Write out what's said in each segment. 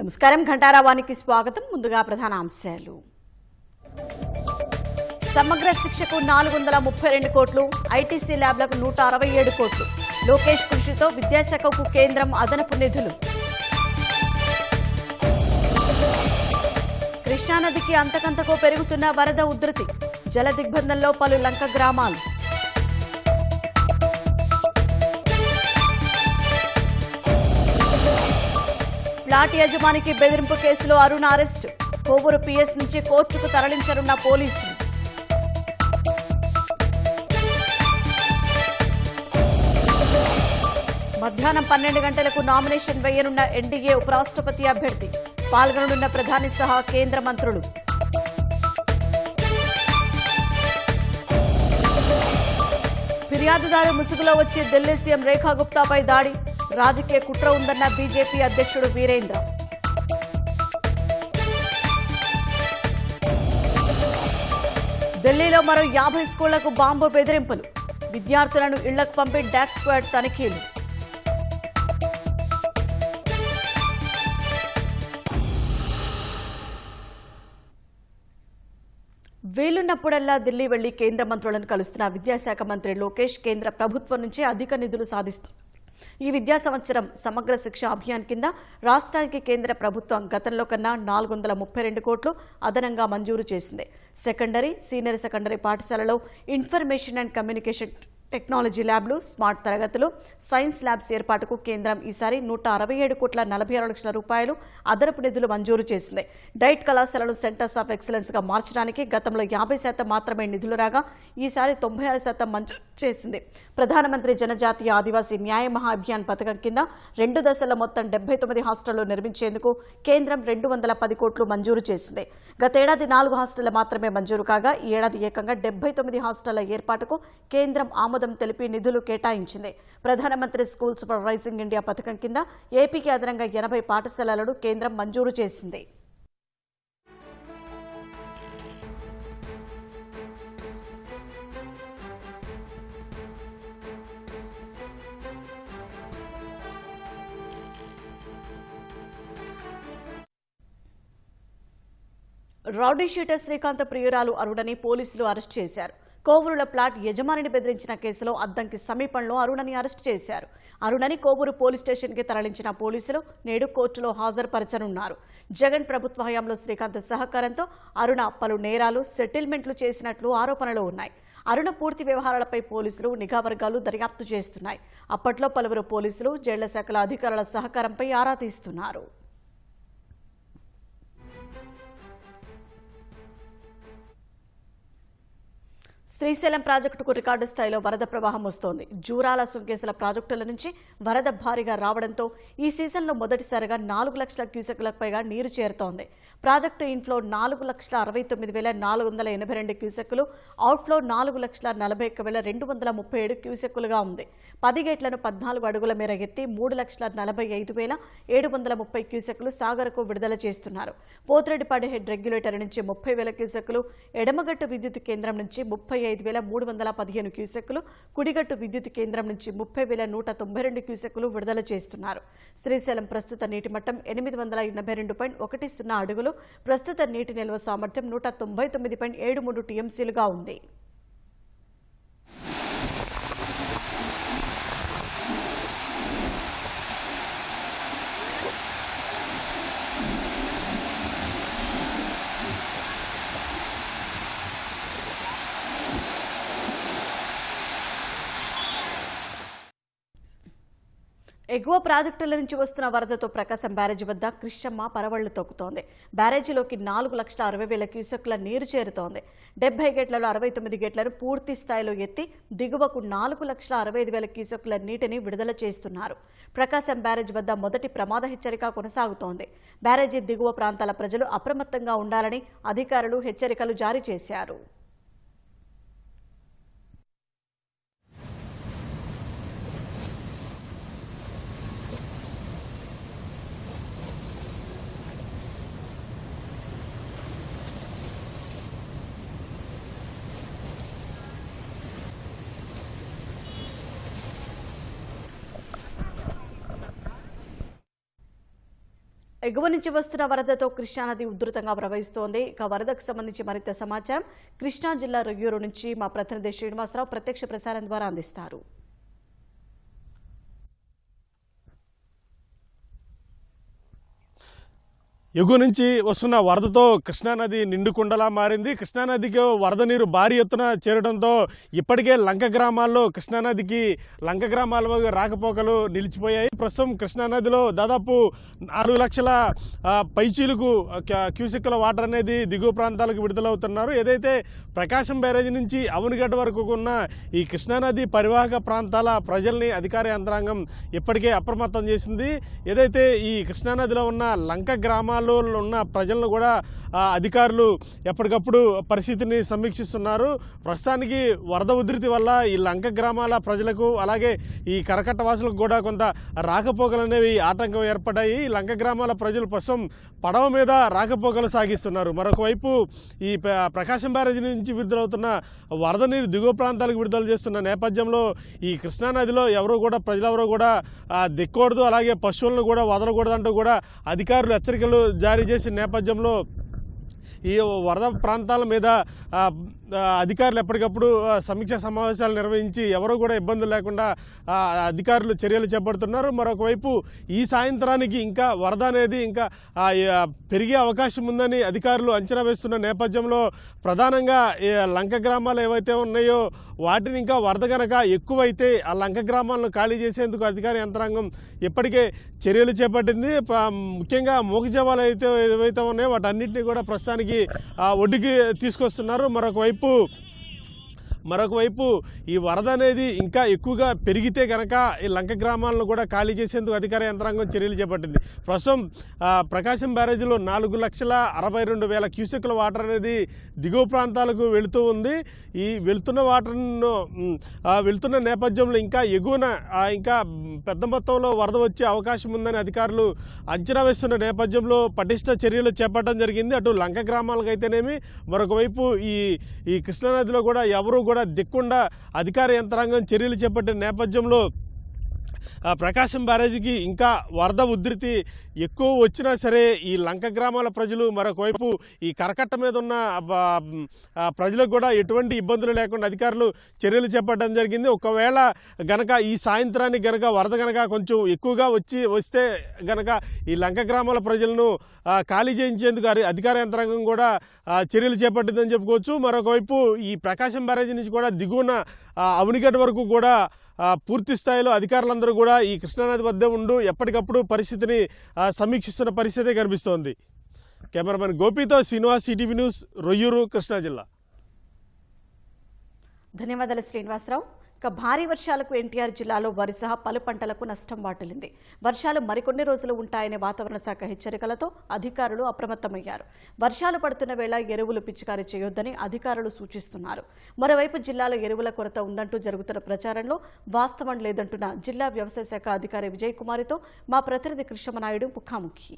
నమస్కారం ఘంటారావానికి స్వాగతం. ముందుగా ప్రధాన అంశాలు. సమగ్ర శిక్షకు 432 కోట్లు, ఐటీసీ ల్యాబ్లకు 167 కోట్లు. లోకేష్ కృషితో విద్యాశాఖకు కేంద్రం అదనపు నిధులు. కృష్ణానదికి అంతకంతకో పెరుగుతున్న వరద ఉధృతి, జల దిగ్బంధంలో పలు లంక గ్రామాలు. ఫ్లాట్ యజమానికి బెదిరింపు కేసులో అరుణ్ అరెస్టు, కోవూరు పీఎస్ నుంచి కోర్టుకు తరలించనున్న పోలీసులు. మధ్యాహ్నం 12 గంటలకు నామినేషన్ వేయనున్న ఎన్డీఏ ఉపరాష్ట్రపతి అభ్యర్థి, పాల్గొననున్న ప్రధాని సహా కేంద్ర మంత్రులు. ఫిర్యాదుదారు ముసుగులో వచ్చి ఢిల్లీ సీఎం రేఖా గుప్తాపై దాడి, రాజకీయ కుట్ర ఉందన్న బీజేపీ అధ్యక్షుడు వీరేంద్ర. ఢిల్లీలో మరో 50 స్కూళ్లకు బాంబు బెదిరింపులు, విద్యార్థులను ఇళ్లకు పంపి డాగ్ స్క్వాడ్ తనిఖీలు. వీలున్నప్పుడల్లా ఢిల్లీ వెళ్లి కేంద్ర మంత్రులను కలుస్తున్న విద్యాశాఖ మంత్రి లోకేష్ కేంద్ర ప్రభుత్వం నుంచి అధిక నిధులు సాధిస్తున్నారు. ఈ విద్యా సంవత్సరం సమగ్ర శిక్ష అభియాన్ కింద రాష్ట్రానికి కేంద్ర ప్రభుత్వం గతంలో కన్నా 432 కోట్లు అదనంగా మంజూరు చేసింది. సెకండరీ, సీనియర్ సెకండరీ పాఠశాలలో ఇన్ఫర్మేషన్ అండ్ కమ్యూనికేషన్ టెక్నాలజీ ల్యాబ్లు, స్మార్ట్ తరగతులు, సైన్స్ ల్యాబ్స్ ఏర్పాటుకు కేంద్రం ఈసారి 167 కోట్ల 46 లక్షల రూపాయలు అదనపు నిధులు మంజూరు చేసింది. డైట్ కళాశాలను సెంటర్స్ ఆఫ్ ఎక్సలెన్స్ గా మార్చడానికి గతంలో 50% మాత్రమే నిధులు రాగా ఈసారి 96% మంజూరు చేసింది. ప్రధానమంత్రి జనజాతీయ ఆదివాసీ న్యాయ మహా అభియాన్ పథకం కింద 2 దశల్లో మొత్తం 79 హాస్టళ్లు నిర్మించేందుకు కేంద్రం 210 కోట్లు మంజూరు చేసింది. గతేడాది 4 హాస్టళ్లు మాత్రమే మంజూరు కాగా ఈ ఏడాది ఏకంగా 79 హాస్టళ్ల ఏర్పాటుకు కేంద్రం ఆమోదం తెలిపి నిధులు కేటాయించింది. ప్రధానమంత్రి స్కూల్ సూపర్వైజింగ్ ఇండియా పథకం కింద ఏపీకి అదనంగా 80 పాఠశాలలను కేంద్రం మంజూరు చేసింది. రౌడీ షీటర్ శ్రీకాంత్ ప్రియురాలు అరుణని పోలీసులు అరెస్ట్ చేశారు. కోవూరుల ప్లాట్ యజమానిని బెదిరించిన కేసులో అద్దంకి సమీపంలో అరుణని అరెస్ట్ చేశారు. అరుణని కోవూరు పోలీస్ స్టేషన్కి తరలించిన పోలీసులు నేడు కోర్టులో హాజరుపరచనున్నారు. జగన్ ప్రభుత్వ హయాంలో శ్రీకాంత్ సహకారంతో అరుణ పలు నేరాలు, సెటిల్మెంట్లు చేసినట్లు ఆరోపణలు ఉన్నాయి. అరుణ పూర్తి వ్యవహారాలపై పోలీసులు, నిఘా వర్గాలు దర్యాప్తు చేస్తున్నాయి. అప్పట్లో పలువురు పోలీసులు, జైళ్ల శాఖల అధికారుల సహకారంపై ఆరా తీస్తున్నారు. శ్రీశైలం ప్రాజెక్టుకు రికార్డు స్థాయిలో వరద ప్రవాహం వస్తోంది. జూరాల, సుంకేసుల ప్రాజెక్టుల నుంచి వరద భారీగా రావడంతో ఈ సీజన్లో మొదటిసారిగా 4 లక్షల క్యూసెక్కులకు పైగా నీరు చేరుతోంది. ప్రాజెక్టు ఇన్ఫ్లో 4,69,482 క్యూసెక్కులు, అవుట్ఫ్లో 4,41,237 క్యూసెక్కులుగా ఉంది. 10 గేట్లను 14 అడుగుల మేర ఎత్తి 3,45,730 క్యూసెక్కులు సాగర్కు విడుదల చేస్తున్నారు. పోతిరెడ్డిపాడు హెడ్ రెగ్యులేటర్ నుంచి 30,000 క్యూసెక్కులు, ఎడమగట్టు విద్యుత్ కేంద్రం నుంచి 35,315 క్యూసెక్కులు, కుడిగట్టు విద్యుత్ కేంద్రం నుంచి 30,192 క్యూసెక్కులు విడుదల చేస్తున్నారు. శ్రీశైలం ప్రస్తుత నీటి మట్టం 882.10 అడుగులు. ప్రస్తుత నీటి నిల్వ సామర్థ్యం 199.73 టీఎంసీలుగా ఉంది. ఎగువ ప్రాజెక్టుల నుంచి వస్తున్న వరదతో ప్రకాశం బ్యారేజీ వద్ద కృష్ణమ్మ పరవళ్లు తొక్కుతోంది. బ్యారేజీలోకి 4,60,000 క్యూసెక్కుల నీరు చేరుతోంది. 70 గేట్లలో 69 గేట్లను పూర్తి స్థాయిలో ఎత్తి దిగువకు 4,65,000 క్యూసెక్కుల నీటిని విడుదల చేస్తున్నారు. ప్రకాశం బ్యారేజీ వద్ద మొదటి ప్రమాద హెచ్చరిక కొనసాగుతోంది. బ్యారేజీ దిగువ ప్రాంతాల ప్రజలు అప్రమత్తంగా ఉండాలని అధికారులు హెచ్చరికలు జారీ చేశారు. ఎగువ నుంచి వస్తున్న వరదతో కృష్ణానది ఉధృతంగా ప్రవహిస్తోంది. ఇక వరదకు సంబంధించి మరింత సమాచారం కృష్ణా జిల్లా రొయ్యూరు నుంచి మా ప్రతినిధి శ్రీనివాసరావు ప్రత్యక్ష ప్రసారం ద్వారా అందిస్తారు. ఎగువ నుంచి వస్తున్న వరదతో కృష్ణానది నిండుకుండలా మారింది. కృష్ణానదికి వరద నీరు భారీ ఎత్తున చేరడంతో ఇప్పటికే లంక గ్రామాల్లో లంక గ్రామాల రాకపోకలు నిలిచిపోయాయి. ప్రస్తుతం కృష్ణానదిలో దాదాపు 4 లక్షల పైచీలకు క్యూసెక్కుల వాటర్ అనేది దిగువ ప్రాంతాలకు విడుదలవుతున్నారు. ఏదైతే ప్రకాశం బ్యారేజీ నుంచి అవనిగడ్డ వరకు ఉన్న ఈ కృష్ణానది పరివాహక ప్రాంతాల ప్రజల్ని అధికార యంత్రాంగం ఇప్పటికే అప్రమత్తం చేసింది. ఏదైతే ఈ కృష్ణానదిలో ఉన్న లంక గ్రామాలు ఉన్న ప్రజలను కూడా అధికారులు ఎప్పటికప్పుడు పరిస్థితిని సమీక్షిస్తున్నారు. ప్రస్తుతానికి వరద ఉధృతి వల్ల ఈ లంక గ్రామాల ప్రజలకు అలాగే ఈ కరకట్ట వాసులకు కూడా కొంత రాకపోకలు అనేవి ఆటంకం ఏర్పడ్డాయి. లంక గ్రామాల ప్రజలు ప్రస్తుతం పడవ మీద రాకపోకలు సాగిస్తున్నారు. మరొకవైపు ఈ ప్రకాశం బ్యారేజీ నుంచి విడుదలవుతున్న వరద నీరు దిగువ ప్రాంతాలకు విడుదల చేస్తున్న నేపథ్యంలో ఈ కృష్ణానదిలో ప్రజలెవరూ కూడా దిక్కకూడదు, అలాగే పశువులను కూడా వదలకూడదు అంటూ కూడా అధికారులు హెచ్చరికలు జారీ చేసిన నేపథ్యంలో ఈ వరద ప్రాంతాల మీద అధికారులు ఎప్పటికప్పుడు సమీక్షా సమావేశాలు నిర్వహించి ఎవరు కూడా ఇబ్బందులు లేకుండా అధికారులు చర్యలు చేపడుతున్నారు. మరొకవైపు ఈ సాయంత్రానికి ఇంకా వరద అనేది ఇంకా పెరిగే అవకాశం ఉందని అధికారులు అంచనా వేస్తున్న నేపథ్యంలో ప్రధానంగా లంక గ్రామాలు ఏవైతే ఉన్నాయో వాటిని ఇంకా వరద కనుక ఎక్కువైతే ఆ లంక గ్రామాలను ఖాళీ చేసేందుకు అధికార యంత్రాంగం ఇప్పటికే చర్యలు చేపట్టింది. ముఖ్యంగా మూగజవాలు ఏవైతే ఉన్నాయో వాటన్నింటినీ కూడా ప్రస్తుతానికి ఒడ్డుకి తీసుకొస్తున్నారు. మరొకవైపు ఈ వరద అనేది ఇంకా ఎక్కువగా పెరిగితే కనుక ఈ లంక గ్రామాలను కూడా ఖాళీ చేసేందుకు అధికార యంత్రాంగం చర్యలు చేపట్టింది. ప్రస్తుతం ప్రకాశం బ్యారేజీలో 4,62,000 క్యూసెక్కుల వాటర్ అనేది దిగువ ప్రాంతాలకు వెళుతూ ఉంది. ఈ వెళుతున్న నేపథ్యంలో ఇంకా ఎగువన ఇంకా పెద్ద మొత్తంలో వరద వచ్చే అవకాశం ఉందని అధికారులు అంచనా వేస్తున్న నేపథ్యంలో పటిష్ట చర్యలు చేపట్టడం జరిగింది. అటు లంక గ్రామాలకైతేనేమి, మరొకవైపు ఈ కృష్ణానదిలో కూడా ఎవరు కూడా దిక్కుండా అధికార యంత్రాంగం చర్యలు చేపట్టిన నేపథ్యంలో ప్రకాశం బ్యారేజీకి ఇంకా వరద ఉధృతి ఎక్కువ వచ్చినా సరే ఈ లంక గ్రామాల ప్రజలు, మరొకవైపు ఈ కరకట్ట మీద ఉన్న ప్రజలకు కూడా ఎటువంటి ఇబ్బందులు లేకుండా అధికారులు చర్యలు చేపట్టడం జరిగింది. ఒకవేళ గనక ఈ సాయంత్రానికి గనక వరద గనక కొంచెం ఎక్కువగా వస్తే గనక ఈ లంక గ్రామాల ప్రజలను ఖాళీ చేయించేందుకు అధికార యంత్రాంగం కూడా చర్యలు చేపట్టిందని చెప్పుకోవచ్చు. మరొకవైపు ఈ ప్రకాశం బ్యారేజీ నుంచి కూడా దిగువన అవనిగడ్డ వరకు కూడా పూర్తి స్థాయిలో అధికారులందరూ కూడా ఈ కృష్ణానది వద్ద ఉంటూ ఎప్పటికప్పుడు పరిస్థితిని సమీక్షిస్తున్న పరిస్థితి కనిపిస్తోంది. కెమెరామెన్ గోపితో శ్రీనివాస్, సిటీవీ న్యూస్, రొయ్యూరు, కృష్ణా జిల్లా. ధన్యవాదాలు శ్రీనివాసరావు. ఇక భారీ వర్షాలకు ఎన్టీఆర్ జిల్లాలో వరి సహా పలు పంటలకు నష్టం వాటిల్లింది. వర్షాలు మరికొన్ని రోజులు ఉంటాయనే వాతావరణ శాఖ హెచ్చరికలతో అధికారులు అప్రమత్తమయ్యారు. వర్షాలు పడుతున్న వేళ ఎరువులు పిచికారీ చేయొద్దని అధికారులు సూచిస్తున్నారు. మరోవైపు జిల్లాలో ఎరువుల కొరత ఉందంటూ జరుగుతున్న ప్రచారంలో వాస్తవం లేదంటున్న జిల్లా వ్యవసాయ శాఖ అధికారి విజయ్ కుమార్తో మా ప్రతినిధి కృష్ణమనాయుడు ముఖాముఖి.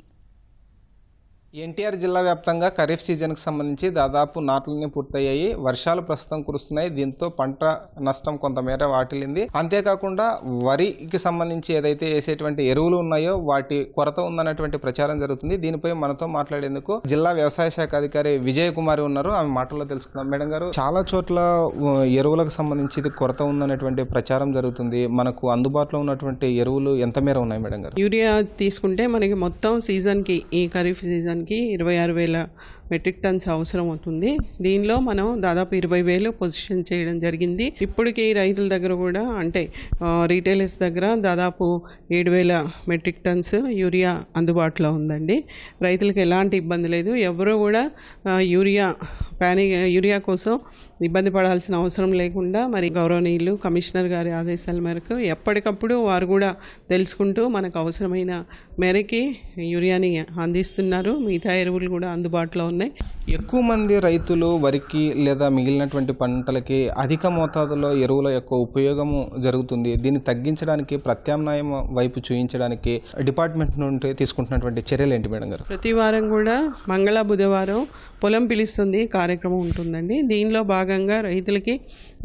ఎన్టీఆర్ జిల్లా వ్యాప్తంగా ఖరీఫ్ సీజన్కి సంబంధించి దాదాపు నాట్లన్నీ పూర్తయ్యాయి. వర్షాలు ప్రస్తుతం కురుస్తున్నాయి. దీంతో పంట నష్టం కొంతమేర వాటిల్లింది. అంతేకాకుండా వరికి సంబంధించి ఏదైతే వేసేటువంటి ఎరువులు ఉన్నాయో వాటి కొరత ఉందన్నటువంటి ప్రచారం జరుగుతుంది. దీనిపై మనతో మాట్లాడేందుకు జిల్లా వ్యవసాయ శాఖ అధికారి విజయ్ కుమార్ ఉన్నారు. ఆమె మాటల్లో తెలుసుకుందాం. మేడం గారు, చాలా చోట్ల ఎరువులకు సంబంధించి కొరత ఉందనేటువంటి ప్రచారం జరుగుతుంది. మనకు అందుబాటులో ఉన్నటువంటి ఎరువులు ఎంత మేర ఉన్నాయి మేడం గారు? యూరియా తీసుకుంటే మనకి మొత్తం సీజన్కి, ఈ ఖరీఫ్ సీజన్ 26,000 మెట్రిక్ టన్స్ అవసరం అవుతుంది. దీనిలో మనం దాదాపు 20,000 పొజిషన్ చేయడం జరిగింది. ఇప్పటికీ రైతుల దగ్గర కూడా, అంటే రీటైలర్స్ దగ్గర దాదాపు 7,000 మెట్రిక్ టన్స్ యూరియా అందుబాటులో ఉందండి. రైతులకు ఎలాంటి ఇబ్బంది లేదు. ఎవరు కూడా యూరియా కోసం ఇబ్బంది పడాల్సిన అవసరం లేకుండా మరి గౌరవనీయులు కమిషనర్ గారి ఆదేశాల మేరకు ఎప్పటికప్పుడు వారు కూడా తెలుసుకుంటూ మనకు అవసరమైన మేరకి యూరియాని అందిస్తున్నారు. మిగతా ఎరువులు కూడా అందుబాటులో ఉన్నాయి. ఉన్నాయి. ఎక్కువ మంది రైతులు వరికి లేదా మిగిలినటువంటి పంటలకి అధిక మోతాదులో ఎరువుల యొక్క ఉపయోగము జరుగుతుంది. దీన్ని తగ్గించడానికి ప్రత్యామ్నాయం వైపు చూయించడానికి డిపార్ట్మెంట్ నుండి తీసుకుంటున్నటువంటి చర్యలు ఏంటి మేడం గారు? ప్రతి వారం కూడా మంగళ బుధవారం పొలం పిలుస్తుంది కార్యక్రమం ఉంటుందండి. దీనిలో భాగంగా రైతులకి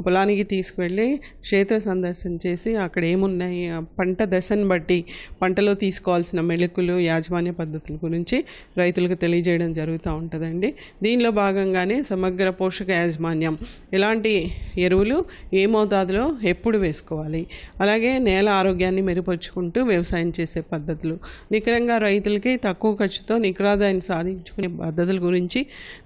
పొలానికి తీసుకువెళ్ళి క్షేత్ర సందర్శన చేసి అక్కడ ఏమున్నాయి, పంట దశను బట్టి పంటలో తీసుకోవాల్సిన మెళకులు, యాజమాన్య పద్ధతుల గురించి రైతులకు తెలియజేయడం జరుగుతూ ఉంటుందండి. దీనిలో భాగంగానే సమగ్ర పోషక యాజమాన్యం, ఎలాంటి ఎరువులు ఏ మోతాదులో ఎప్పుడు వేసుకోవాలి, అలాగే నేల ఆరోగ్యాన్ని మెరుగుపరుచుకుంటూ వ్యవసాయం చేసే పద్ధతులు, నికరంగా రైతులకి తక్కువ ఖర్చుతో నికరాదాయాన్ని సాధించుకునే పద్ధతుల గురించి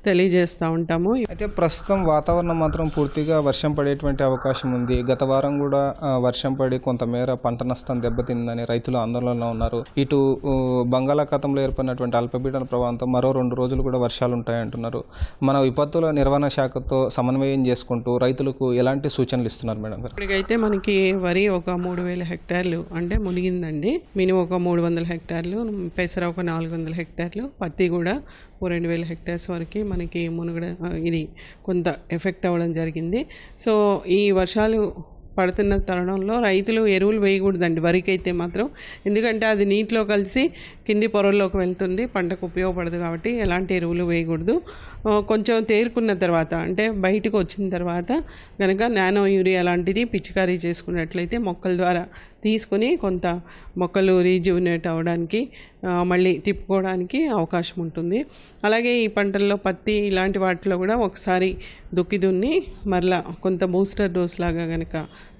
తెలియజేస్తూ ఉంటాము. అయితే ప్రస్తుతం వాతావరణం మాత్రం పూర్తిగా వర్షం పడేటువంటి అవకాశం ఉంది. గత వారం కూడా వర్షం పడి కొంతమేర పంట నష్టం దెబ్బతిందని రైతులు ఆందోళనలో ఉన్నారు. ఇటు బంగాళాఖాతంలో ఏర్పడినటువంటి అల్పపీడన ప్రభావంతో మరో 2 రోజులు కూడా వర్షాలు ఉంటాయంటున్నారు. మన విపత్తుల నిర్వహణ శాఖతో సమన్వయం చేసుకుంటూ రైతులకు ఎలాంటి సూచనలు ఇస్తున్నారు మేడం గారు? ఇప్పటికైతే మనకి వరి ఒక 3000 హెక్టార్లు అంటే మునిగిందండి. మినిమం ఒక 300 హెక్టార్లు, పెసర ఒక 400 హెక్టార్లు, పత్తి కూడా 2000 హెక్టార్స్ వరకు మనకి ఇది కొంత ఎఫెక్ట్ అవ్వడం జరిగింది. సో ఈ వర్షాలు పడుతున్న తరుణంలో రైతులు ఎరువులు వేయకూడదండి వరికి అయితే మాత్రం, ఎందుకంటే అది నీటిలో కలిసి కింది పొరల్లోకి వెళ్తుంది, పంటకు ఉపయోగపడదు కాబట్టి ఎలాంటి ఎరువులు వేయకూడదు. కొంచెం తేరుకున్న తర్వాత అంటే బయటకు వచ్చిన తర్వాత కనుక నానో యూరియా లాంటిది పిచికారీ చేసుకున్నట్లయితే మొక్కల ద్వారా తీసుకుని కొంత మొక్కలు రీజువినేట్ అవ్వడానికి మళ్ళీ తిప్పుకోవడానికి అవకాశం ఉంటుంది. అలాగే ఈ పంటల్లో పత్తి ఇలాంటి వాటిలో కూడా ఒకసారి దున్ని మరలా కొంత బూస్టర్ డోస్ లాగా కనుక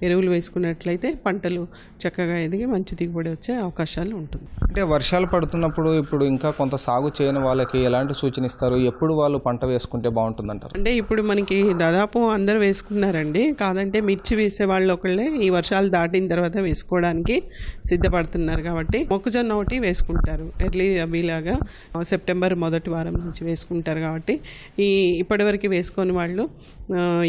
ఎరువులు వేసుకున్నట్లయితే పంటలు చక్కగా ఎదిగి మంచి దిగుబడి వచ్చే అవకాశాలు ఉంటుంది. అంటే వర్షాలు పడుతున్నప్పుడు ఇప్పుడు ఇంకా కొంత సాగు చేయని వాళ్ళకి ఎలాంటి సూచన ఇస్తారు? ఎప్పుడు వాళ్ళు పంట వేసుకుంటే బాగుంటుందంటారు? అంటే ఇప్పుడు మనకి దాదాపు అందరు వేసుకున్నారండి, కాదంటే మిర్చి వేసే వాళ్ళు ఒకళ్ళే ఈ వర్షాలు దాటిన తర్వాత వేసుకోవడానికి సిద్ధపడుతున్నారు. కాబట్టి మొక్కజొన్న ఒకటి వేసుకుంటారు ఎర్లీ రబీలాగా సెప్టెంబర్ మొదటి వారం నుంచి వేసుకుంటారు. కాబట్టి ఇప్పటివరకు వేసుకొని వాళ్ళు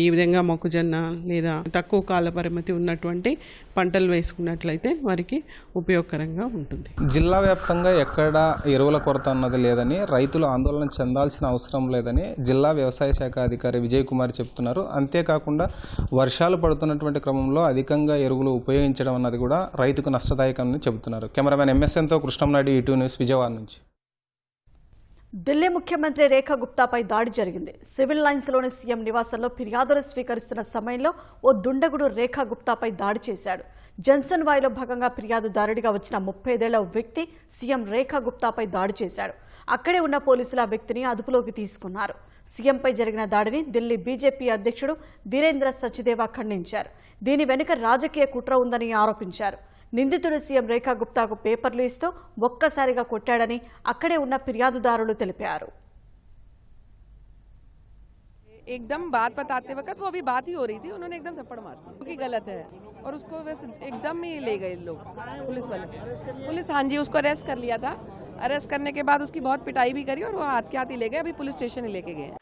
ఈ విధంగా మొక్కజొన్న లేదా తక్కువ కాల పరిమితి ఉన్నటువంటి పంటలు వేసుకున్నట్లయితే వారికి ఉపయోగకరంగా ఉంటుంది. జిల్లా వ్యాప్తంగా ఎక్కడ ఎరువుల కొరత అన్నది లేదని, రైతులు ఆందోళన చెందాల్సిన అవసరం లేదని జిల్లా వ్యవసాయ శాఖ అధికారి విజయ్ కుమార్ చెప్తున్నారు. అంతేకాకుండా వర్షాలు పడుతున్నటువంటి క్రమంలో అధికంగా ఎరువులు ఉపయోగించడం అన్నది కూడా రైతుకు నష్టదాయకమని చెబుతున్నారు. కెమెరామెన్ ఎంఎస్ఎన్తో కృష్ణంనాయుడు, ఈటీవీ న్యూస్, విజయవాడ నుంచి. ఢిల్లీ ముఖ్యమంత్రి రేఖా గుప్తాపై దాడి జరిగింది. సివిల్ లైన్స్లోని సీఎం నివాసంలో ఫిర్యాదులు స్వీకరిస్తున్న సమయంలో ఓ దుండగుడు రేఖా గుప్తాపై దాడి చేశాడు. జన్సన్ వాయిలో భాగంగా ఫిర్యాదుదారుడిగా వచ్చిన 35 ఏళ్ల వ్యక్తి సీఎం రేఖా గుప్తాపై దాడి చేశాడు. అక్కడే ఉన్న పోలీసులు ఆ వ్యక్తిని అదుపులోకి తీసుకున్నారు. సీఎంపై జరిగిన దాడిని ఢిల్లీ బీజేపీ అధ్యక్షుడు వీరేంద్ర సచ్దేవా ఖండించారు. దీని వెనుక రాజకీయ కుట్ర ఉందని ఆరోపించారు. నిందితుడు సీఎం రేఖా గుప్తాకు పేపర్లు ఇస్తూ ఒక్కసారిగా కొట్టాడని అక్కడే ఉన్న ఫిర్యాదుదారులు తెలిపారు. एकदम बात बताते वक्त वो अभी बात ही हो रही थी, उन्होंने एकदम थप्पड़ मार दिया क्योंकि गलत है और उसको वैसे एकदम ही ले गए लोग पुलिस वाले। पुलिस हाँ जी उसको अरेस्ट कर लिया था। अरेस्ट करने के बाद उसकी बहुत पिटाई भी करी और वो हाथ के हाथ ही ले गए, अभी पुलिस स्टेशन ही लेके गए।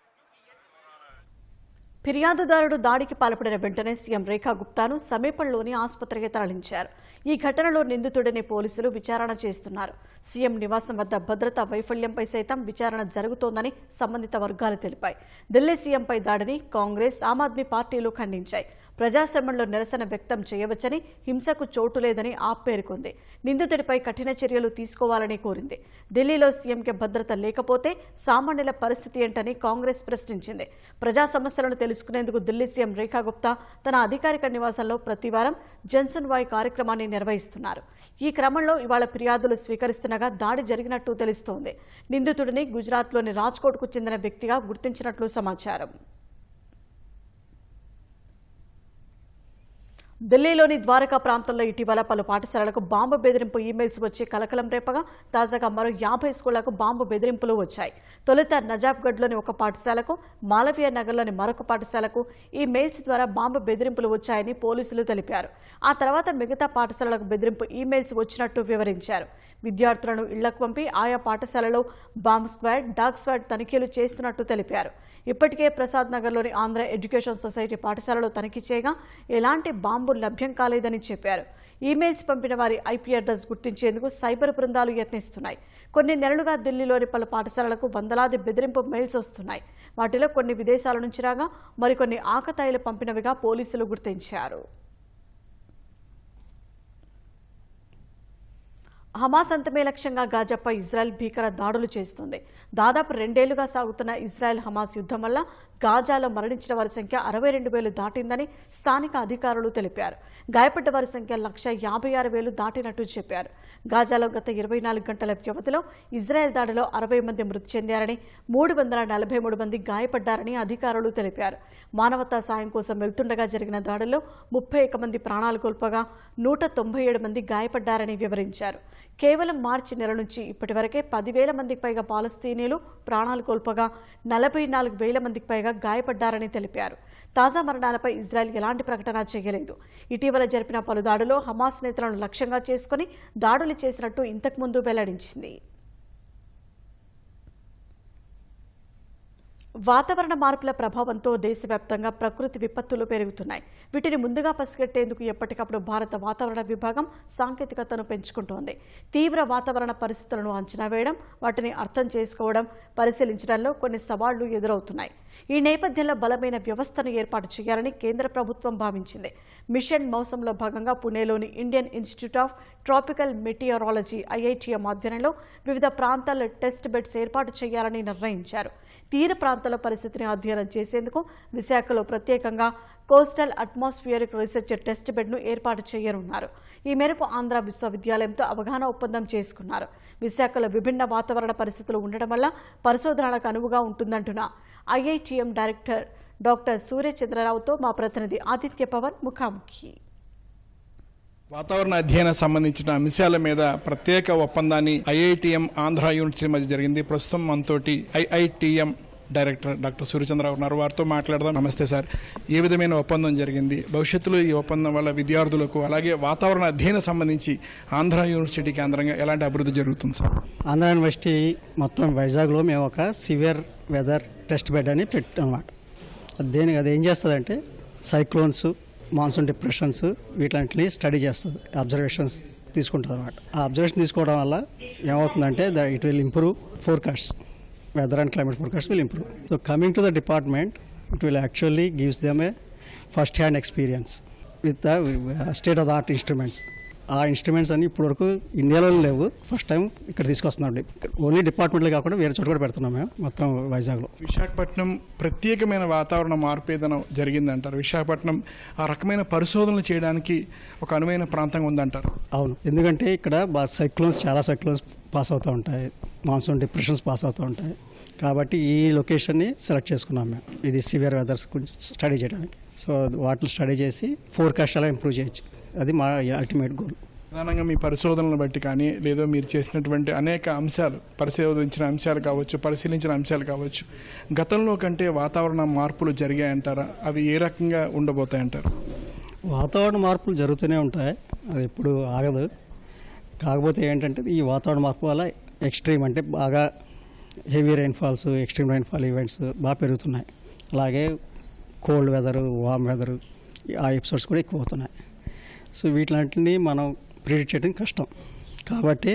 ఫిర్యాదుదారుడు దాడికి పాల్పడిన వెంటనే సీఎం రేఖా గుప్తాను సమీపంలోని ఆసుపత్రికి తరలించారు. ఈ ఘటనలో నిందితుడిని పోలీసులు విచారణ చేస్తున్నారు. సీఎం నివాసం వద్ద భద్రతా వైఫల్యంపై సైతం విచారణ జరుగుతోందని సంబంధిత వర్గాలు తెలిపాయి. ఢిల్లీ సీఎంపై దాడిని కాంగ్రెస్, ఆమ్ ఆద్మీ పార్టీలు ఖండించాయి. ప్రజాస్వామ్యంలో నిరసన వ్యక్తం చేయవచ్చని, హింసకు చోటు లేదని ఆప్ పేర్కొంది. నిందితుడిపై కఠిన చర్యలు తీసుకోవాలని కోరింది. ఢిల్లీలో సీఎంకి భద్రత లేకపోతే సామాన్యుల పరిస్థితి ఏంటని కాంగ్రెస్ ప్రశ్నించింది. ప్రజా సమస్యలను తెలుసుకునేందుకు ఢిల్లీ సీఎం రేఖా గుప్తా తన అధికారిక నివాసంలో ప్రతివారం జన్సన్ వాయ్ కార్యక్రమాన్ని నిర్వహిస్తున్నారు. ఈ క్రమంలో ఇవాళ ఫిర్యాదులు స్వీకరిస్తుండగా దాడి జరిగినట్టు తెలుస్తోంది. నిందితుడిని గుజరాత్లోని రాజ్కోట్కు చెందిన వ్యక్తిగా గుర్తించినట్లు సమాచారం. ఢిల్లీలోని ద్వారకా ప్రాంతంలో ఇటీవల పలు పాఠశాలలకు బాంబు బెదిరింపు ఈమెయిల్స్ వచ్చి కలకలం రేపగా తాజాగా మరో 50 స్కూళ్లకు బాంబు బెదిరింపులు వచ్చాయి. తొలుత నజాబ్గఢ్లోని ఒక పాఠశాలకు, మాలవీయ నగర్లోని మరొక పాఠశాలకు ఈ మెయిల్స్ ద్వారా బాంబు బెదిరింపులు వచ్చాయని పోలీసులు తెలిపారు. ఆ తర్వాత మిగతా పాఠశాలలకు బెదిరింపు ఈమెయిల్స్ వచ్చినట్టు వివరించారు. విద్యార్థులను ఇళ్లకు పంపి ఆయా పాఠశాలలో బాంబ్ స్క్వాడ్, డాగ్ స్క్వాడ్ తనిఖీలు చేస్తున్నట్టు తెలిపారు. ఇప్పటికే ప్రసాద్ నగర్లోని ఆంధ్ర ఎడ్యుకేషన్ సొసైటీ పాఠశాలలో తనిఖీ చేయగా ఎలాంటి బాంబు డబ్బు లభ్యం కాలేదని చెప్పారు. ఈమెయిల్స్ పంపిన వారి ఐపీ అడ్రస్ గుర్తించేందుకు సైబర్ బృందాలు యత్నిస్తున్నాయి. కొన్ని నెలలుగా ఢిల్లీలోని పలు పాఠశాలలకు వందలాది బెదిరింపు మెయిల్స్ వస్తున్నాయి. వాటిలో కొన్ని విదేశాల నుంచి రాగా మరికొన్ని ఆకతాయిలు పంపినవిగా పోలీసులు గుర్తించారు. హమాస్ అంతమే లక్ష్యంగా గాజాపై ఇజ్రాయెల్ భీకర దాడులు చేస్తుంది. దాదాపు 2 ఏళ్లుగా సాగుతున్న ఇజ్రాయెల్ హమాస్ యుద్ధం వల్ల గాజాలో మరణించిన వారి సంఖ్య 62,000 దాటిందని స్థానిక అధికారులు తెలిపారు. గాయపడ్డ వారి సంఖ్య 156,000 దాటినట్టు చెప్పారు. గాజాలో గత 24 గంటల వ్యవధిలో ఇజ్రాయెల్ దాడిలో 60 మంది మృతి చెందారని, 343 మంది గాయపడ్డారని అధికారులు తెలిపారు. మానవతా సాయం కోసం వెళ్తుండగా జరిగిన దాడుల్లో 31 మంది ప్రాణాలు కోల్పోగా 197 మంది గాయపడ్డారని వివరించారు. కేవలం మార్చి నెల నుంచి ఇప్పటి వరకే 10,000 మందికి పైగా పాలస్తీనీయులు ప్రాణాలు కోల్పోగా 44,000 మందికి పైగా గాయపడ్డారని తెలిపారు. తాజా మరణాలపై ఇజ్రాయెల్ ఎలాంటి ప్రకటన చేయలేదు. ఇటీవల జరిపిన పలు దాడుల్లో హమాస్ నేతలను లక్ష్యంగా చేసుకుని దాడులు చేసినట్టు ఇంతకుముందు వెల్లడించింది. వాతావరణ మార్పుల ప్రభావంతో దేశవ్యాప్తంగా ప్రకృతి విపత్తులు పెరుగుతున్నాయి. వీటిని ముందుగా పసిగట్టేందుకు ఎప్పటికప్పుడు భారత వాతావరణ విభాగం సాంకేతికతను పెంచుకుంటోంది. తీవ్ర వాతావరణ పరిస్థితులను అంచనా వేయడం, వాటిని అర్థం చేసుకోవడం, పరిశీలించడంలో కొన్ని సవాళ్లు ఎదురవుతున్నాయి. ఈ నేపథ్యంలో బలమైన వ్యవస్థను ఏర్పాటు చేయాలని కేంద్ర ప్రభుత్వం భావించింది. మిషన్ మౌసంలో భాగంగా పుణేలోని Indian Institute of Tropical Meteorology IITM ఆధ్వర్యంలో వివిధ ప్రాంతాల్లో టెస్ట్ బెడ్స్ ఏర్పాటు చేయాలని నిర్ణయించారు. తీర ప్రాంతాల పరిస్థితిని అధ్యయనం చేసేందుకు విశాఖలో ప్రత్యేకంగా కోస్టల్ అట్మాస్ఫియరిక్ రీసెర్చ్ టెస్ట్ బెడ్ను ఏర్పాటు చేయనున్నారు. ఈ మేరకు ఆంధ్ర విశ్వవిద్యాలయంతో అవగాహన ఒప్పందం చేసుకున్నారు. విశాఖలో విభిన్న వాతావరణ పరిస్థితులు ఉండడం వల్ల పరిశోధనలకు అనువుగా ఉంటుందంటున్న ఐఐటీఎం డైరెక్టర్ డాక్టర్ సూర్యచంద్రరావుతో మా ప్రతినిధి ఆదిత్య పవన్ ముఖాముఖి. వాతావరణ అధ్యయనం సంబంధించిన అంశాల మీద ప్రత్యేక ఒప్పందాన్ని ఐఐటిఎం ఆంధ్ర యూనివర్సిటీ మధ్య జరిగింది. ప్రస్తుతం మనతోటి ఐఐటిఎం డైరెక్టర్ డాక్టర్ సూర్యచంద్రరావు ఉన్నారు. వారితో మాట్లాడదాం. నమస్తే సార్, ఏ విధమైన ఒప్పందం జరిగింది? భవిష్యత్తులో ఈ ఒప్పందం వల్ల విద్యార్థులకు అలాగే వాతావరణ అధ్యయనం సంబంధించి ఆంధ్ర యూనివర్సిటీ కేంద్రంగా ఎలాంటి అభివృద్ధి జరుగుతుంది సార్? ఆంధ్ర యూనివర్సిటీ మొత్తం వైజాగ్లో మేము ఒక సివియర్ వెదర్ టెస్ట్ బెడ్ అని పెట్టామన్నమాట. అది ఏం చేస్తుందంటే సైక్లోన్స్, మాన్సూన్ డిప్రెషన్స్ వీటిని స్టడీ చేస్తుంది, అబ్జర్వేషన్స్ తీసుకుంటుంది అనమాట. ఆ అబ్జర్వేషన్ తీసుకోవడం వల్ల ఏమవుతుందంటే it will improve forecast, weather and climate forecast will improve. So coming to the department, it will actually gives them a first-hand experience with the state-of-the-art instruments. ఆ instruments అన్ని ఇప్పటివరకు ఇండియాలో లేవు. ఫస్ట్ టైం ఇక్కడ తీసుకొస్తున్నాం. ఓన్లీ డిపార్ట్మెంట్లో కాకుండా వేరే చోట కూడా పెడుతున్నాం మేము మొత్తం వైజాగ్లో. విశాఖపట్నం ప్రత్యేకమైన వాతావరణ మార్పు ఏదైనా జరిగిందంటారు? విశాఖపట్నం ఆ రకమైన పరిశోధనలు చేయడానికి ఒక అనువైన ప్రాంతంగా ఉందంటారు? అవును, ఎందుకంటే ఇక్కడ చాలా సైక్లోన్స్ పాస్ అవుతూ ఉంటాయి, మాన్సూన్ డిప్రెషన్స్ పాస్ అవుతూ ఉంటాయి. కాబట్టి ఈ లొకేషన్ని సెలెక్ట్ చేసుకున్నాం మేము, ఇది సివియర్ వెదర్స్ గురించి స్టడీ చేయడానికి. సో వాటిని స్టడీ చేసి ఫోర్కాస్ట్ అలా ఇంప్రూవ్ చేయొచ్చు. అది మా అల్టిమేట్ గోల్. ప్రధానంగా మీ పరిశోధనలను బట్టి కానీ లేదా మీరు చేసినటువంటి అనేక అంశాలు, పరిశోధించిన అంశాలు కావచ్చు, పరిశీలించిన అంశాలు కావచ్చు, గతంలో కంటే వాతావరణ మార్పులు జరిగాయంటారా? అవి ఏ రకంగా ఉండబోతాయంటారు? వాతావరణ మార్పులు జరుగుతూనే ఉంటాయి, అది ఎప్పుడు ఆగదు. కాకపోతే ఏంటంటే ఈ వాతావరణ మార్పు వల్ల ఎక్స్ట్రీమ్ అంటే బాగా heavy rainfalls, extreme rainfall events బాగా పెరుగుతున్నాయి. అలాగే కోల్డ్ వెదరు, వామ్ వెదరు ఆ ఎపిసోడ్స్ కూడా ఎక్కువ అవుతున్నాయి. సో వీటిలాంటిని మనం ప్రిడిక్ట్ చేయడం కష్టం. కాబట్టి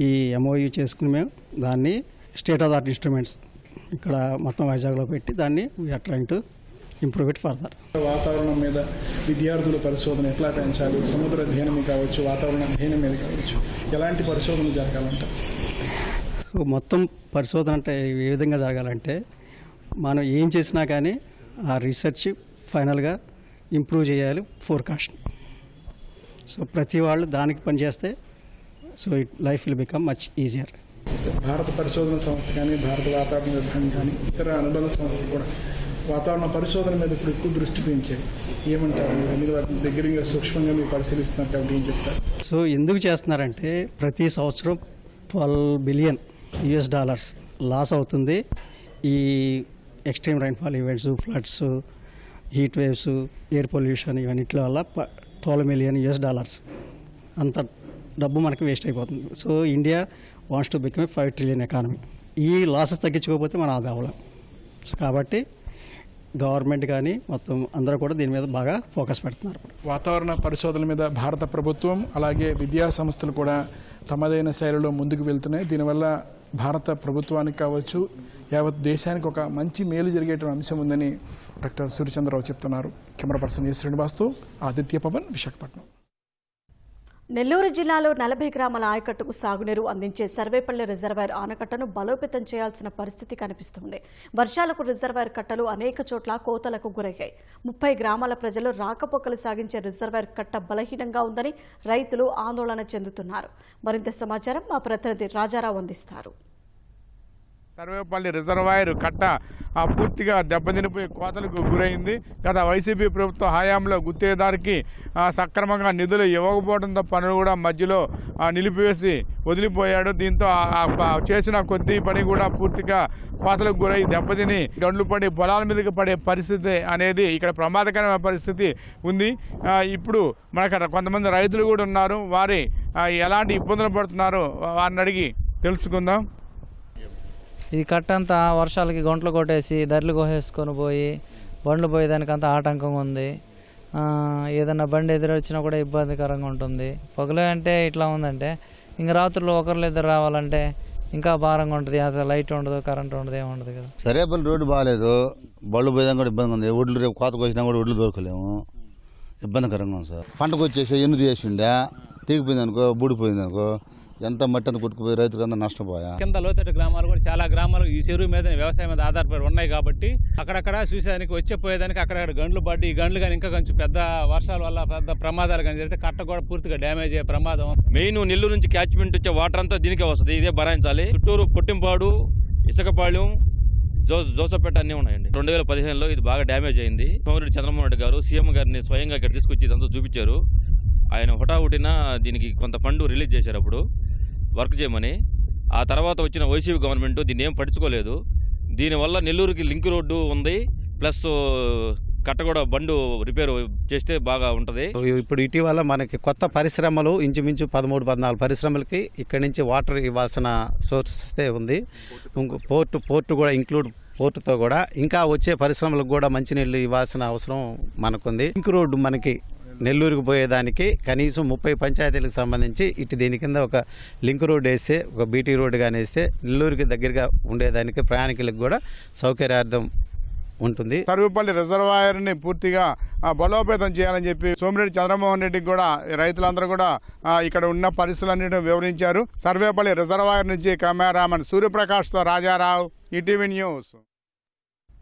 ఈ ఎంఓయూ చేసుకుని మేము దాన్ని state of the art instruments ఇక్కడ మొత్తం వైజాగ్లో పెట్టి దాన్ని we are trying to improve it further. వాతావరణం మీద విద్యార్థుల పరిశోధన ఎట్లా పెంచాలి? సముద్ర అధ్యయనం కావచ్చు, వాతావరణ అధ్యయనం మీద కావచ్చు, ఎలాంటి పరిశోధన జరగాలంటే? సో మొత్తం పరిశోధన అంటే ఏ విధంగా జరగాలంటే మనం ఏం చేసినా కానీ ఆ రీసెర్చ్ ఫైనల్గా ఇంప్రూవ్ చేయాలి ఫోర్కాస్ట్. సో ప్రతి వాళ్ళు దానికి పనిచేస్తే so life will become much easier. భారత పరిశోధన సంస్థ కానీ, భారత వాతావరణ విభాగం కానీ, ఇతర అనుబంధ సంస్థలు కూడా వాతావరణ పరిశోధన మీద ఇప్పుడు ఎక్కువ దృష్టి పెంచాయి. ఏమంటారు? మీరు వాటిని దగ్గరగా సూక్ష్మంగా మీరు పరిశీలిస్తున్నారు కాబట్టి ఏం చెప్తారు? సో ఎందుకు చేస్తున్నారంటే ప్రతి సంవత్సరం $12 బిలియన్ లాస్ అవుతుంది ఈ extreme rainfall events, floods, heat waves, air pollution ఇవన్నిటి వల్ల $12 మిలియన్ అంత డబ్బు మనకి వేస్ట్ అయిపోతుంది. So India wants to become $5 trillion economy. ఈ లాసెస్ తగ్గించుకోకపోతే మనం అది అవ్వలేం. సో కాబట్టి గవర్నమెంట్ కానీ మొత్తం అందరూ కూడా దీని మీద బాగా ఫోకస్ పెడుతున్నారు. వాతావరణ పరిశోధనల మీద భారత ప్రభుత్వం అలాగే విద్యా సంస్థలు కూడా తమదైన శైలిలో ముందుకు వెళ్తున్నాయి. దీనివల్ల భారత ప్రభుత్వానికి కావచ్చు, యావత్ దేశానికి ఒక మంచి మేలు జరిగేటువంటి అంశం ఉందని డాక్టర్ సూర్యచంద్రరావు చెప్తున్నారు. కెమెరా పర్సన్ ఎస్ శ్రీనివాస్తో ఆదిత్య పవన్, విశాఖపట్నం. నెల్లూరు జిల్లాలో 40 గ్రామాల ఆయకట్టుకు సాగునీరు అందించే సర్వేపల్లి రిజర్వాయర్ ఆనకట్టను బలోపేతం చేయాల్సిన పరిస్థితి కనిపిస్తుంది. వర్షాలకు రిజర్వాయర్ కట్టలు అనేక చోట్ల కోతలకు గురయ్యాయి. 30 గ్రామాల ప్రజలు రాకపోకలు సాగించే రిజర్వాయర్ కట్ట బలహీనంగా ఉందని రైతులు ఆందోళన చెందుతున్నారు. మరింత సమాచారం మా ప్రతినిధి రాజారావు అందిస్తారు. సర్వేపల్లి రిజర్వాయర్ కట్ట పూర్తిగా దెబ్బతినిపోయి కోతలకు గురైంది. గత వైసీపీ ప్రభుత్వ హయాంలో గుత్తేదారికి సక్రమంగా నిధులు ఇవ్వకపోవడంతో పనులు కూడా మధ్యలో నిలిపివేసి వదిలిపోయాడు. దీంతో చేసిన కొద్ది పని కూడా పూర్తిగా కోతలకు గురై దెబ్బతిని గండ్లు పడి పొలాల మీదకి పడే పరిస్థితి అనేది ఇక్కడ ప్రమాదకరమైన పరిస్థితి ఉంది. ఇప్పుడు మనకు కొంతమంది రైతులు కూడా ఉన్నారు. వారి ఎలాంటి ఇబ్బందులు పడుతున్నారో వారిని అడిగి తెలుసుకుందాం. ఈ కట్ట అంతా వర్షాలకి గుంటలు కొట్టేసి దర్లు కోసేసుకొని పోయి బండ్లు పోయేదానికంతా ఆటంకంగా ఉంది. ఏదన్నా బండి ఎదురొచ్చినా కూడా ఇబ్బందికరంగా ఉంటుంది. పొగలే అంటే ఇట్లా ఉందంటే ఇంక రాత్రులు ఒకరు ఇద్దరు రావాలంటే ఇంకా భారంగా ఉంటుంది. అసలు లైట్ ఉండదు, కరెంట్ ఉండదు, ఏముండదు కదా. సరేపల్లి రోడ్డు బాగాలేదు, బళ్ళు పోయేదానికి కూడా ఇబ్బందిగా ఉంది. ఒడ్లు రేపు కోతకు వచ్చినా కూడా ఒడ్లు దొరకలేము, ఇబ్బందికరంగా ఉంది సార్. పంటకు వచ్చేసి ఎన్ను చేసి ఉండే తెగిపోయింది అనుకో, బూడిపోయింది అనుకో, ఎంత మట్టని కొట్టుకుపోయి రైతులంతా నష్టపోయా. కింద లోతట్టు గ్రామాలు కూడా చాలా గ్రామాలు ఈ చెరువు మీద వ్యవసాయం మీద ఆధారపడి ఉన్నాయి కాబట్టి అక్కడక్కడ చూసేదానికి వచ్చేపోయేదానికి అక్కడక్కడ గండ్లు పడి ఈ గండ్లు కానీ ఇంకా కొంచెం పెద్ద వర్షాల వల్ల పెద్ద ప్రమాదాలు కానీ జరిగితే కట్ట కూడా పూర్తిగా డ్యామేజ్ అయ్యే ప్రమాదం. మెయిన్ నెల్లూరు నుంచి క్యాచ్మెంట్ వచ్చే వాటర్ అంతా దీనికే వస్తుంది, ఇదే భరాయించాలి. చుట్టూరు పొట్టింపాడు, ఇసుకపాళ్యం, జోసపేట అన్నీ ఉన్నాయండి. 2015లో ఇది బాగా డ్యామేజ్ అయింది. సోమిరెడ్డి చంద్రమోహన్ రెడ్డి గారు సీఎం గారిని స్వయంగా ఇక్కడ తీసుకొచ్చి ఇదంతా చూపించారు. ఆయన హుటాహుటిన దీనికి కొంత ఫండ్ రిలీజ్ చేశారు అప్పుడు వర్క్ చేయమని. ఆ తర్వాత వచ్చిన వైసీపీ గవర్నమెంట్ దీన్ని ఏం పట్టించుకోలేదు. దీనివల్ల నెల్లూరుకి లింక్ రోడ్డు ఉంది, ప్లస్ కట్ట కూడా బండు రిపేర్ చేస్తే బాగా ఉంటుంది. ఇప్పుడు ఇటీవల మనకి కొత్త పరిశ్రమలు ఇంచుమించు 13-14 పరిశ్రమలకి ఇక్కడి నుంచి వాటర్ ఇవ్వాల్సిన సోర్సెస్ ఉంది. పోర్టు కూడా ఇంక్లూడ్ పోర్టుతో కూడా ఇంకా వచ్చే పరిశ్రమలకు కూడా మంచినీళ్ళు ఇవ్వాల్సిన అవసరం మనకుంది. లింక్ రోడ్డు మనకి నెల్లూరుకు పోయేదానికి కనీసం 30 పంచాయతీలకు సంబంధించి ఇటు దీని కింద ఒక లింక్ రోడ్ వేస్తే, ఒక బీటీ రోడ్డు కానీ వేస్తే నెల్లూరుకి దగ్గరగా ఉండేదానికి ప్రయాణికులకు కూడా సౌకర్యార్థం ఉంటుంది. సర్వేపల్లి రిజర్వాయర్ని పూర్తిగా బలోపేతం చేయాలని చెప్పి సోమిరెడ్డి చంద్రమోహన్ రెడ్డికి కూడా రైతులందరూ కూడా ఇక్కడ ఉన్న పరిస్థితులన్నింటినీ వివరించారు. సర్వేపల్లి రిజర్వాయర్ నుంచి కెమెరామన్ సూర్యప్రకాష్తో రాజారావు, ఈటీవీ న్యూస్.